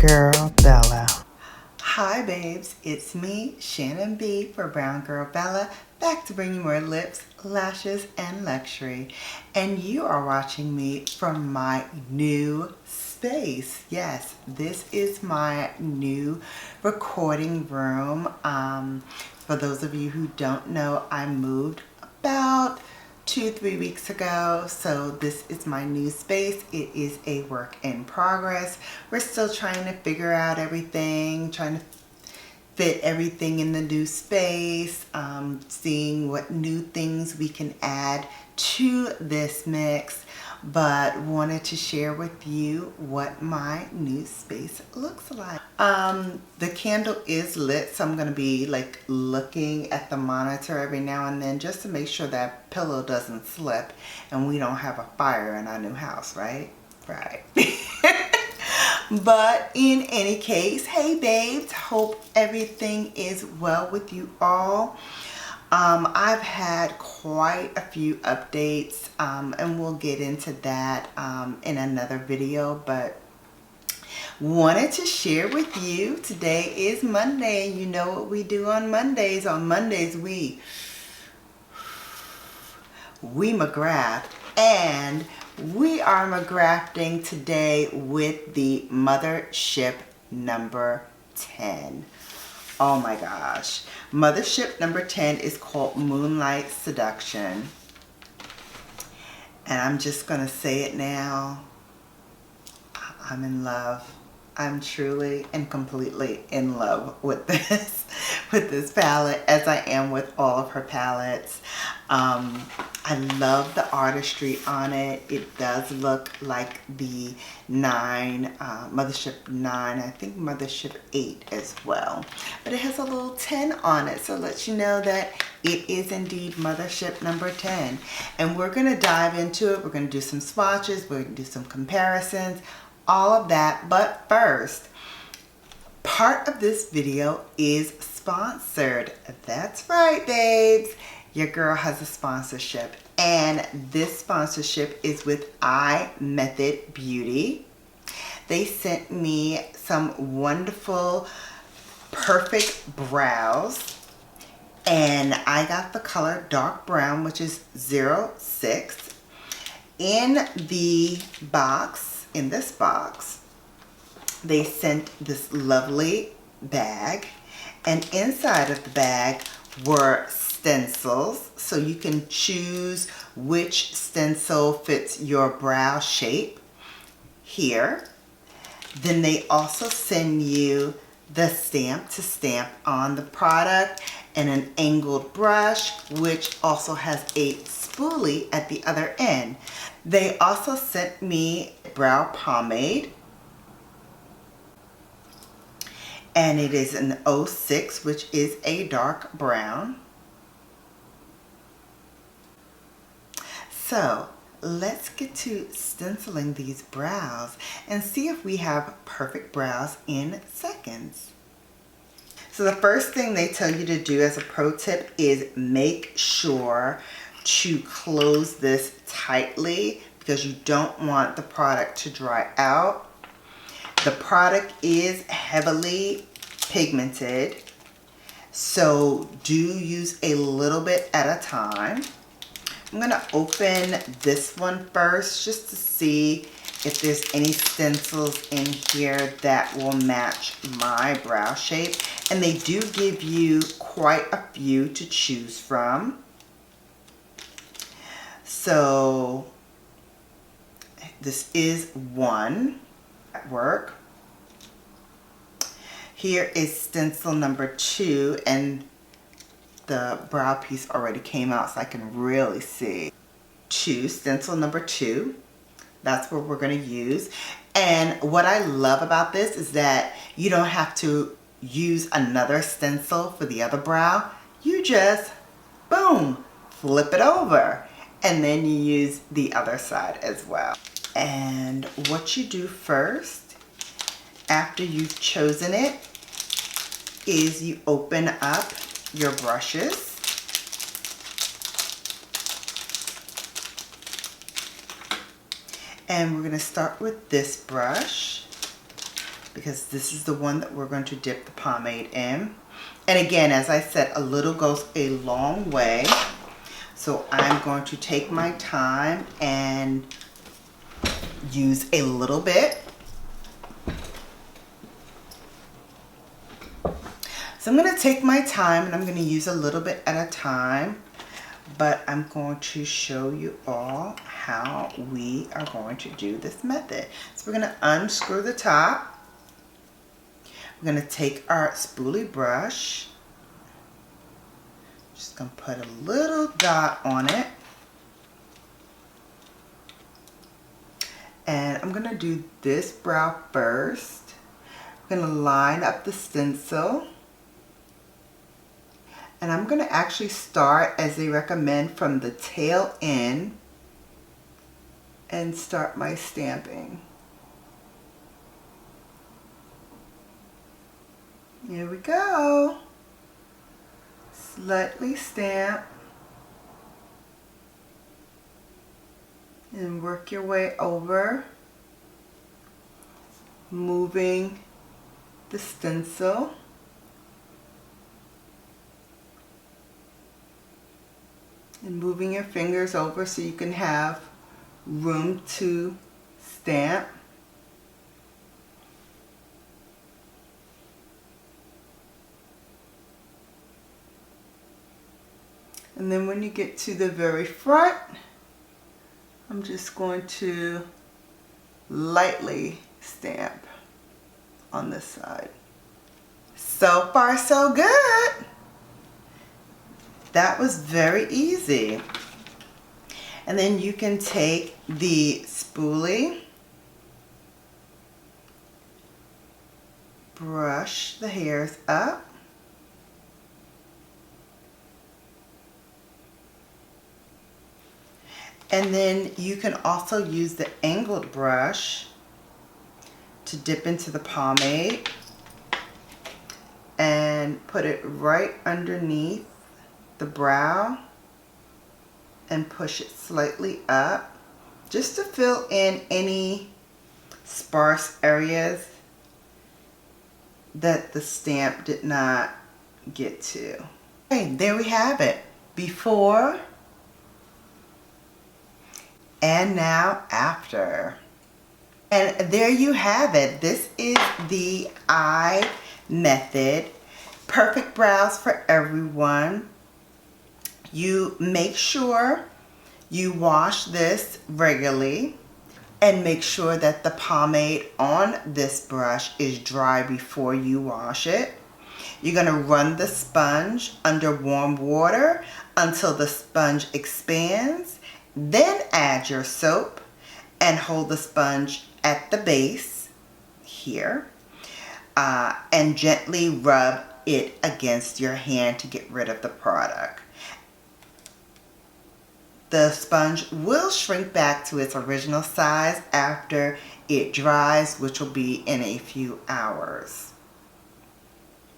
Girl Bella. Hi babes, it's me, Shannon B for Brown Girl Bella, back to bring you more lips, lashes, and luxury. And you are watching me from my new space. Yes, this is my new recording room. For those of you who don't know, I moved about 2-3 weeks ago, so this is my new space. It is a work in progress. We're still trying to figure out everything, trying to fit everything in the new space, seeing what new things we can add to this mix, but wanted to share with you what my new space looks like. The candle is lit, so I'm going to be like looking at the monitor every now and then just to make sure that pillow doesn't slip and we don't have a fire in our new house, right? Right. But in any case, hey babes, hope everything is well with you all. I've had quite a few updates, and we'll get into that in another video, but wanted to share with you. Today is Monday, and you know what we do on Mondays. On Mondays, we McGrath, and we are McGrathing today with the Mothership number 10. Oh my gosh. Mothership number 10 is called Moonlight Seduction. And I'm just going to say it now. I'm in love. I'm truly and completely in love with this palette, as I am with all of her palettes. I love the artistry on it. It does look like the Mothership 9, I think Mothership 8 as well. But it has a little 10 on it, so it lets you know that it is indeed Mothership number 10. And we're going to dive into it. We're going to do some swatches. We're going to do some comparisons, all of that. But first, part of this video is sponsored. That's right, babes. Your girl has a sponsorship, and this sponsorship is with iMethod Beauty. They sent me some wonderful, perfect brows, and I got the color dark brown, which is 06. In the box, in this box, they sent this lovely bag, and inside of the bag were stencils, so you can choose which stencil fits your brow shape here. Then they also send you the stamp to stamp on the product and an angled brush, which also has a spoolie at the other end. They also sent me brow pomade, and it is an 06, which is a dark brown. So let's get to stenciling these brows and see if we have perfect brows in seconds. So the first thing they tell you to do as a pro tip is make sure to close this tightly because you don't want the product to dry out. The product is heavily pigmented, so do use a little bit at a time. I'm going to open this one first just to see if there's any stencils in here that will match my brow shape. And they do give you quite a few to choose from. So this is one at work. Here is stencil number 2, and the brow piece already came out so I can really see. Stencil number 2. That's what we're going to use. And what I love about this is that you don't have to use another stencil for the other brow. You just, boom, flip it over. And then you use the other side as well. And what you do first, after you've chosen it, is you open up your brushes. And we're going to start with this brush. because this is the one that we're going to dip the pomade in. And again, as I said, a little goes a long way. So I'm going to take my time and use a little bit. So I'm going to take my time and I'm going to use a little bit at a time, but I'm going to show you all how we are going to do this method. So we're going to unscrew the top. We're going to take our spoolie brush. Just going to put a little dot on it. And I'm going to do this brow first. I'm going to line up the stencil. And I'm going to actually start, as they recommend, from the tail end and start my stamping. Here we go. Slightly stamp. And work your way over, moving the stencil. And moving your fingers over so you can have room to stamp. And then when you get to the very front, I'm just going to lightly stamp on this side. So far, so good. That was very easy. And then you can take the spoolie, brush the hairs up, and then you can also use the angled brush to dip into the pomade and put it right underneath the brow and push it slightly up just to fill in any sparse areas that the stamp did not get to. Okay, there we have it. Before and now after. And there you have it. This is the eye method. Perfect brows for everyone. You make sure you wash this regularly and make sure that the pomade on this brush is dry before you wash it. You're going to run the sponge under warm water until the sponge expands. Then add your soap and hold the sponge at the base here and gently rub it against your hand to get rid of the product. The sponge will shrink back to its original size after it dries, which will be in a few hours.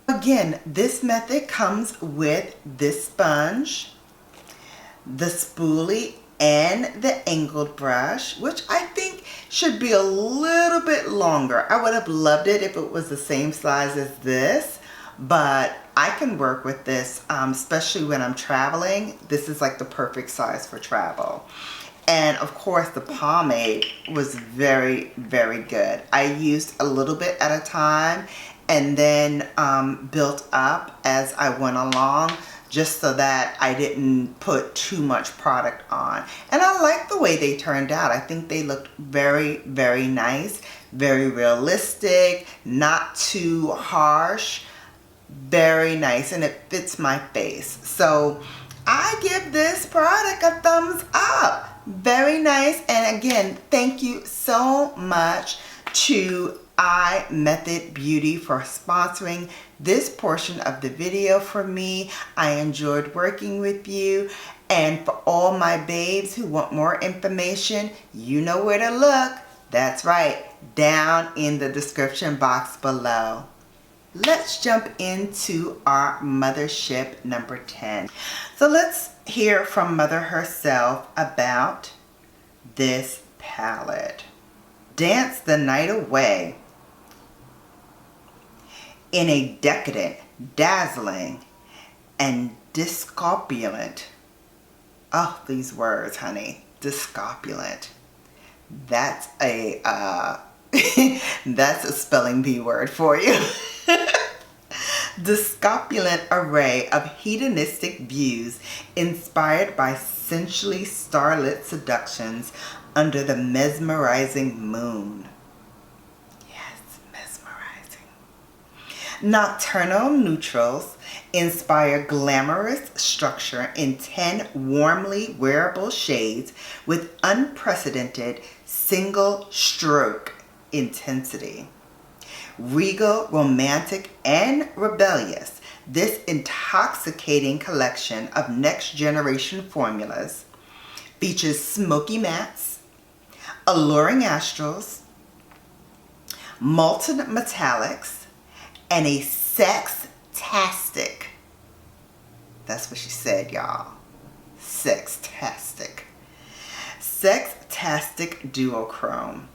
Again, this method comes with this sponge, the spoolie, and the angled brush, which I think should be a little bit longer. I would have loved it if it was the same size as this, but I can work with this, especially when I'm traveling. This is like the perfect size for travel. And of course the pomade was very, very good. I used a little bit at a time and then built up as I went along, just so that I didn't put too much product on. And I like the way they turned out. I think they looked very, very nice, very realistic, not too harsh, very nice, and it fits my face. So I give this product a thumbs up. Very nice. And again, thank you so much to Eye Method Beauty for sponsoring this portion of the video for me. I enjoyed working with you. And for all my babes who want more information, you know where to look. That's right, down in the description box below. Let's jump into our Mothership number 10. So let's hear from Mother herself about this palette. Dance the Night Away. in a decadent, dazzling, and discopulent. Oh, these words, honey. Discopulent. That's a that's a spelling bee word for you. Discopulent array of hedonistic views inspired by sensually starlit seductions under the mesmerizing moon. Yes, mesmerizing. Nocturnal neutrals inspire glamorous structure in 10 warmly wearable shades with unprecedented single stroke intensity. Regal, romantic, and rebellious, this intoxicating collection of next generation formulas features smoky mattes, alluring astrals, molten metallics, and a sex-tastic. That's what she said, y'all. Sex-tastic. Sex-tastic duochrome.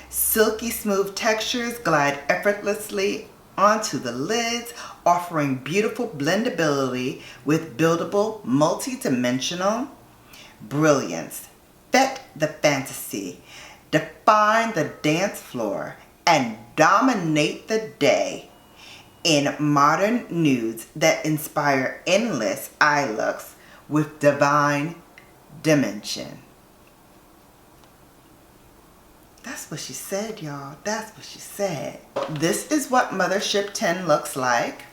Silky smooth textures glide effortlessly onto the lids, offering beautiful blendability with buildable multi-dimensional brilliance. Fet the fantasy, define the dance floor, and dominate the day in modern nudes that inspire endless eye looks with divine dimension. That's what she said, y'all. That's what she said. This is what Mothership 10 looks like.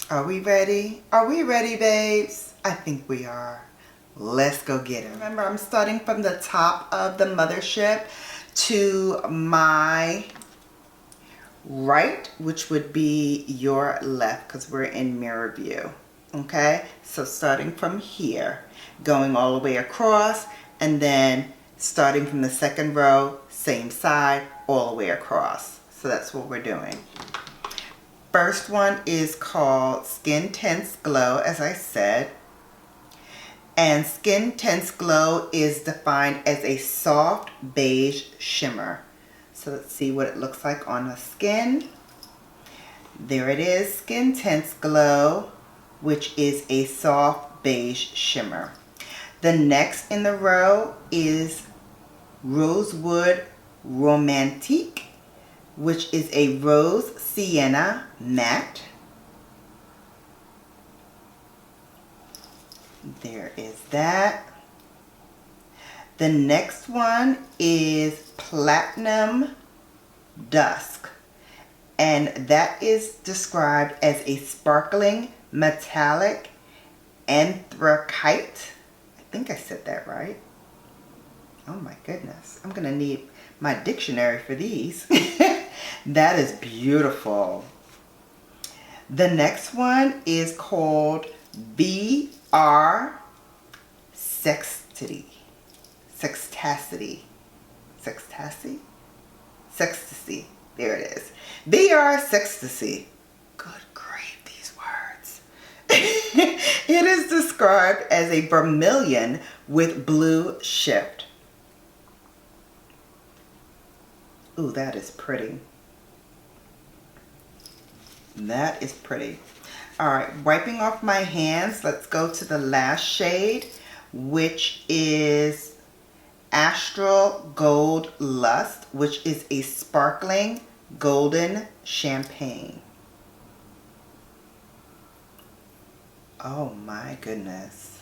Are we ready? Are we ready, babes? I think we are. Let's go get it. Remember, I'm starting from the top of the Mothership to my right, which would be your left because we're in mirror view. Okay, so starting from here, going all the way across, and then starting from the second row, same side, all the way across. So that's what we're doing. First one is called Skin Tense Glow, as I said. And Skin Tense Glow is defined as a soft beige shimmer. So let's see what it looks like on the skin. There it is, Skin Tense Glow, which is a soft beige shimmer. The next in the row is Rosewood Romantique, which is a rose sienna matte. There is that. The next one is Platinum Dusk, and that is described as a sparkling metallic anthracite. I think I said that right. Oh my goodness. I'm going to need my dictionary for these. That is beautiful. The next one is called VR Sextity. Sextacity. Sextasy? Sextasy. There it is. VR Sextasy. Good grief, these words. It is described as a vermilion with blue shift. Ooh, that is pretty. That is pretty. All right, wiping off my hands, let's go to the last shade, which is Astral Gold Lust, which is a sparkling golden champagne. Oh my goodness.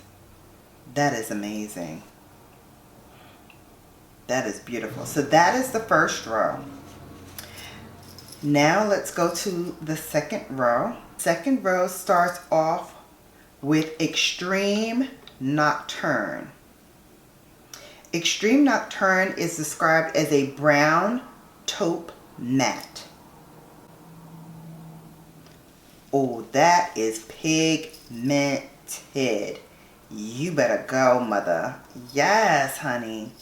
That is amazing. That is beautiful. So that is the first row. Now let's go to the second row. Second row starts off with Extreme Nocturne. Extreme Nocturne is described as a brown taupe matte. Oh, that is pigmented. You better go, mother. Yes, honey.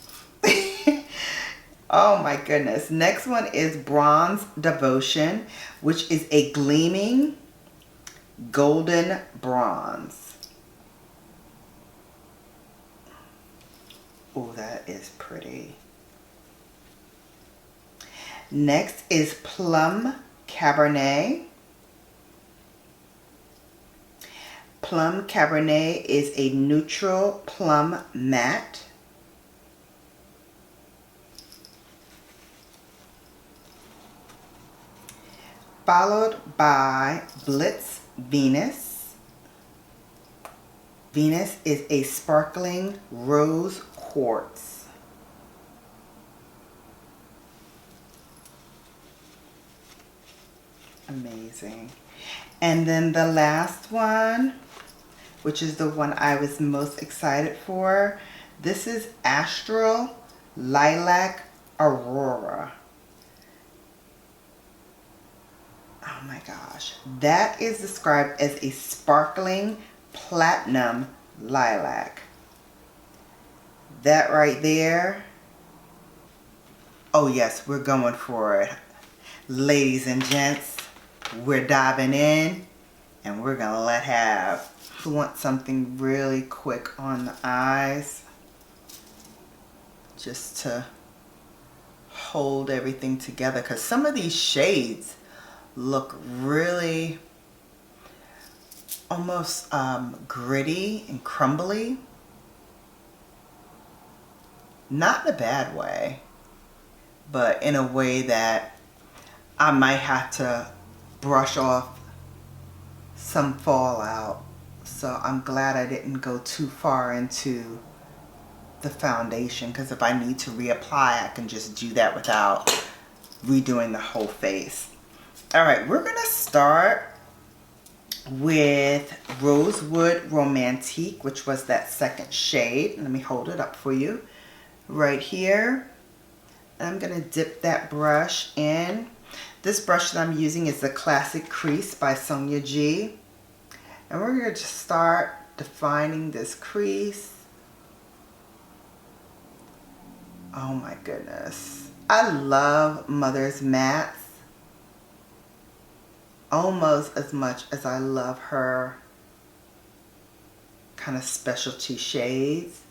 Oh my goodness. Next one is Bronze Devotion, which is a gleaming golden bronze. Oh, that is pretty. Next is Plum Cabernet. Plum Cabernet is a neutral plum matte. Followed by Blitz Venus. Venus is a sparkling rose quartz. Amazing. And then the last one, which is the one I was most excited for. This is Astral Lilac Aurora. Oh my gosh. That is described as a sparkling platinum lilac. That right there. Oh yes, we're going for it. Ladies and gents, we're diving in and we're gonna let have. I want something really quick on the eyes, just to hold everything together, because some of these shades look really almost gritty and crumbly. Not in a bad way, but in a way that I might have to brush off some fallout. So I'm glad I didn't go too far into the foundation, because if I need to reapply, I can just do that without redoing the whole face. All right, we're gonna start with Rosewood Romantique, which was that second shade. Let me hold it up for you right here. I'm gonna dip that brush in. This brush that I'm using is the Classic Crease by Sonia G. And we're going to start defining this crease. Oh my goodness. I love Mother's mattes almost as much as I love her kind of specialty shades,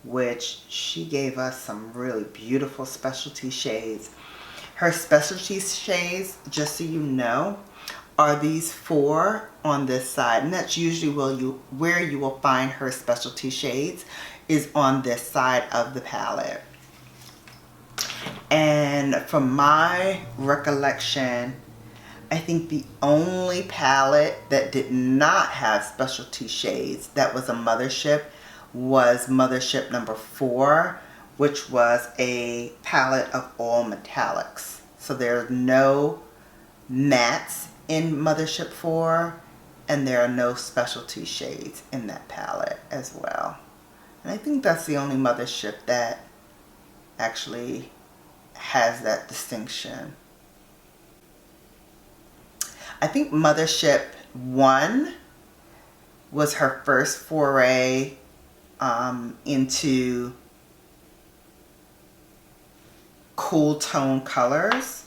which she gave us some really beautiful specialty shades. Her specialty shades, just so you know, are these four on this side, and that's usually where you will find her specialty shades, is on this side of the palette. And from my recollection, I think the only palette that did not have specialty shades that was a Mothership was Mothership number 4, which was a palette of all metallics. So there's no mattes in Mothership 4, and there are no specialty shades in that palette as well. And I think that's the only Mothership that actually has that distinction. I think Mothership 1 was her first foray into cool tone colors.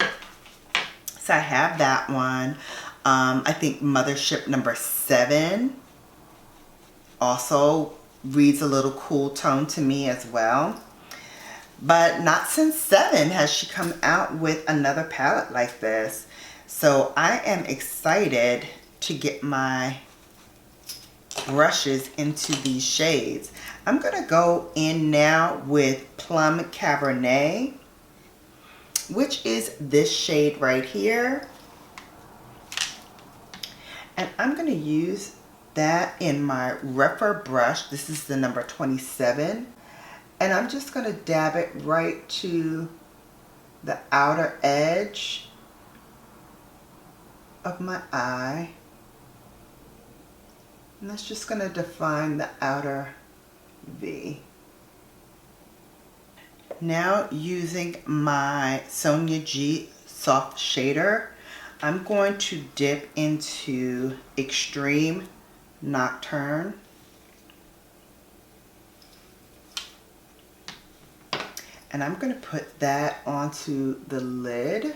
So I have that one. I think Mothership number 7 also reads a little cool tone to me as well. But not since 7 has she come out with another palette like this. So I am excited to get my brushes into these shades. I'm going to go in now with Plum Cabernet, which is this shade right here. And I'm going to use that in my Rephr brush. This is the number 27. And I'm just going to dab it right to the outer edge of my eye. And that's just going to define the outer V. Now, using my Sonia G soft shader, I'm going to dip into Extreme Nocturne. And I'm going to put that onto the lid.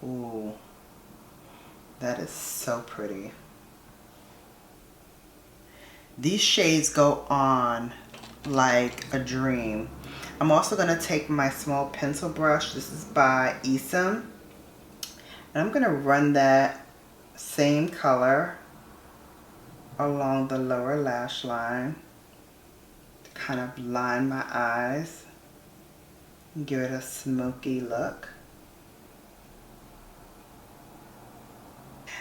Ooh, that is so pretty. These shades go on like a dream. I'm also going to take my small pencil brush. This is by Esom. And I'm going to run that same color along the lower lash line to kind of line my eyes and give it a smoky look.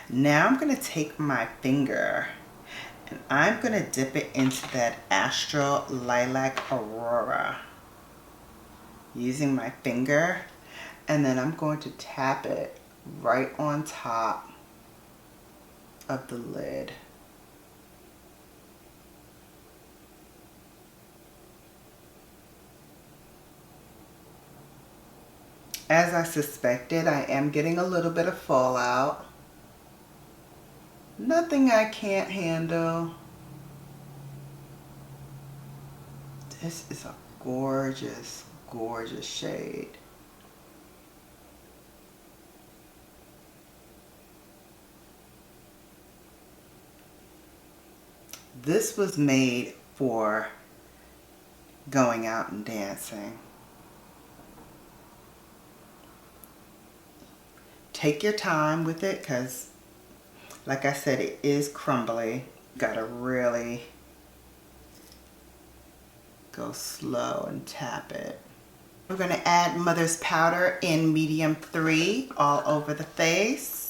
Now I'm going to take my finger and I'm going to dip it into that Astral Lilac Aurora using my finger, and then I'm going to tap it right on top of the lid. As I suspected, I am getting a little bit of fallout. Nothing I can't handle. This is a gorgeous, gorgeous shade. This was made for going out and dancing. Take your time with it because, like I said, it is crumbly. Gotta really go slow and tap it. We're gonna add Mother's Powder in medium 3 all over the face.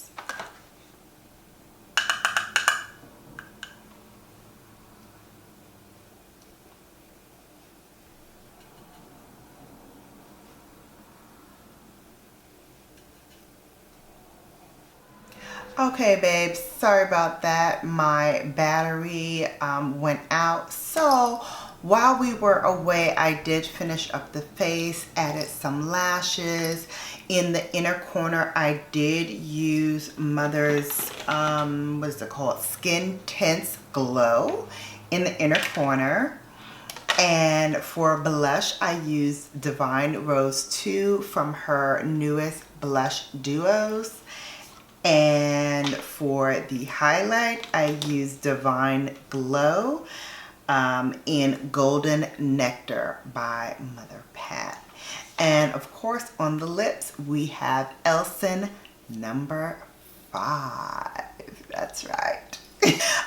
Okay, babes, sorry about that. My battery went out. So while we were away, I did finish up the face, added some lashes. In the inner corner, I did use Mother's, what is it called? Skin Tense Glow in the inner corner. And for blush, I used Divine Rose 2 from her newest blush duos. And for the highlight, I used Divine Glow in Golden Nectar by Mother Pat. And of course, on the lips, we have Elson number 5. That's right.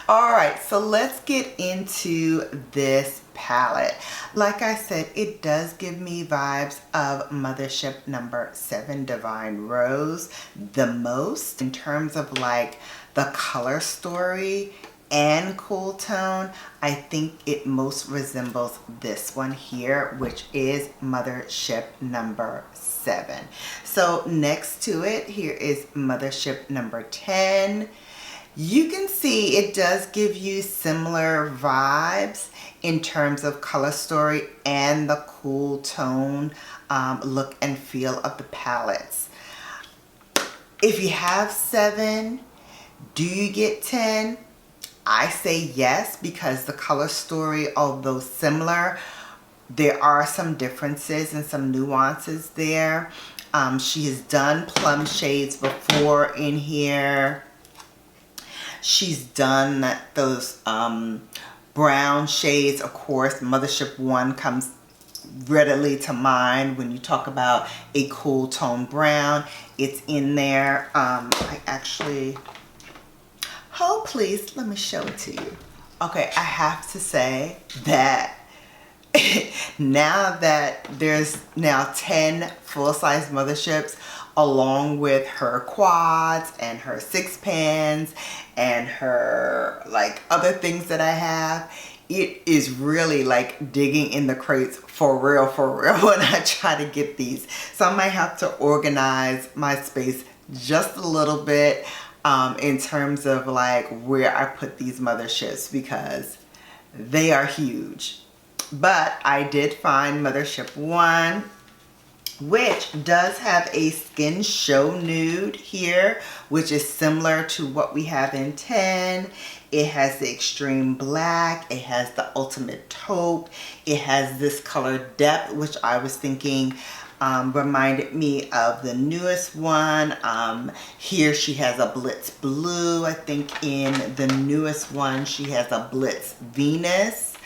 All right, so let's get into this palette. Like I said, it does give me vibes of Mothership number 7 Divine Rose the most in terms of like the color story and cool tone. I think it most resembles this one here, which is Mothership number 7. So next to it, here is Mothership number 10. You can see it does give you similar vibes in terms of color story and the cool tone look and feel of the palettes. If you have 7, do you get 10? I say yes, because the color story, although similar, there are some differences and some nuances there. She has done plum shades before in here. She's done those brown shades. Of course, Mothership 1 comes readily to mind when you talk about a cool tone brown. It's in there. I actually, oh please, let me show it to you. Okay, I have to say that now that there's now 10 full-size Motherships, along with her quads and her 6 pans and her like other things that I have, it is really like digging in the crates for real when I try to get these. So I might have to organize my space just a little bit in terms of like where I put these Motherships, because they are huge. But I did find Mothership 1, which does have a skin show nude here, which is similar to what we have in 10. It has the extreme black, it has the ultimate taupe, it has this color depth, which I was thinking reminded me of the newest one. Here she has a Blitz Blue. I think in the newest one she has a Blitz Venus.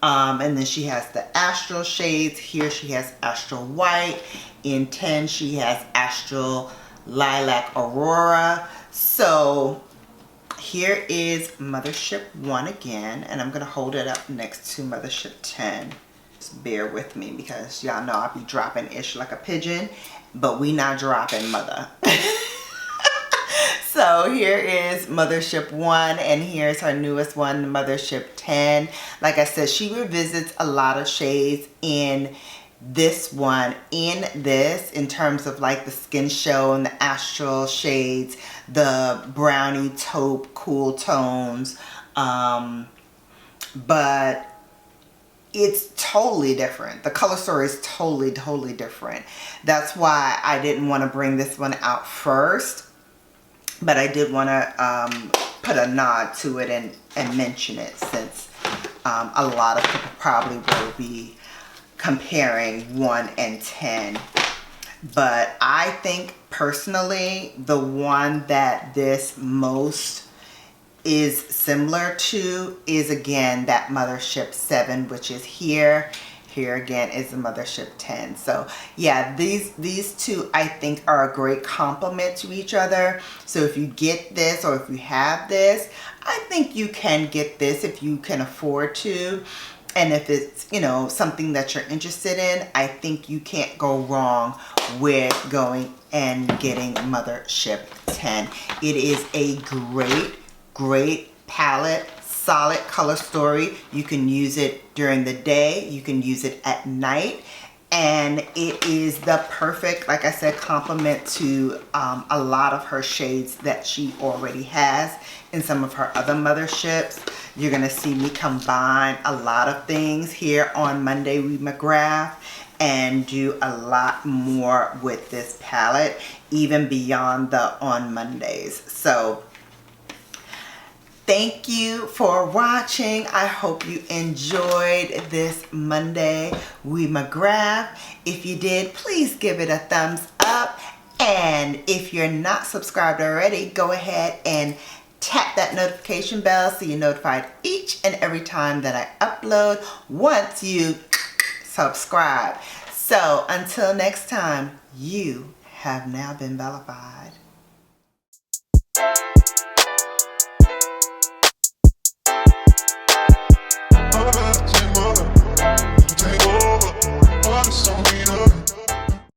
And then she has the Astral shades. Here she has Astral White. In 10 she has Astral Lilac Aurora. So here is Mothership 1 again, and I'm going to hold it up next to Mothership 10. Just bear with me because y'all know I'll be dropping ish like a pigeon, but we not dropping mother. So here is Mothership 1, and here's her newest one, Mothership 10. Like I said, she revisits a lot of shades in this one, in terms of like the Skin Show and the Astral shades, the brownie taupe cool tones, but it's totally different. The color story is totally different. That's why I didn't want to bring this one out first, but I did want to put a nod to it and mention it, since a lot of people probably will be comparing 1 and 10. But I think personally the one that this most is similar to is again that Mothership 7, which is here. Here again is the Mothership 10. So yeah, these two I think are a great complement to each other. So if you get this, or if you have this, I think you can get this if you can afford to. And if it's, you know, something that you're interested in, I think you can't go wrong with going and getting Mothership 10. It is a great palette, solid color story. You can use it during the day, you can use it at night, and it is the perfect, like I said, complement to a lot of her shades that she already has in some of her other Motherships. You're gonna see me combine a lot of things here on Monday with McGrath and do a lot more with this palette, even beyond the on Mondays. So thank you for watching. I hope you enjoyed this Monday with McGrath. If you did, please give it a thumbs up. And if you're not subscribed already, go ahead and tap that notification bell so you're notified each and every time that I upload once you subscribe. So until next time, you have now been BELLAfied.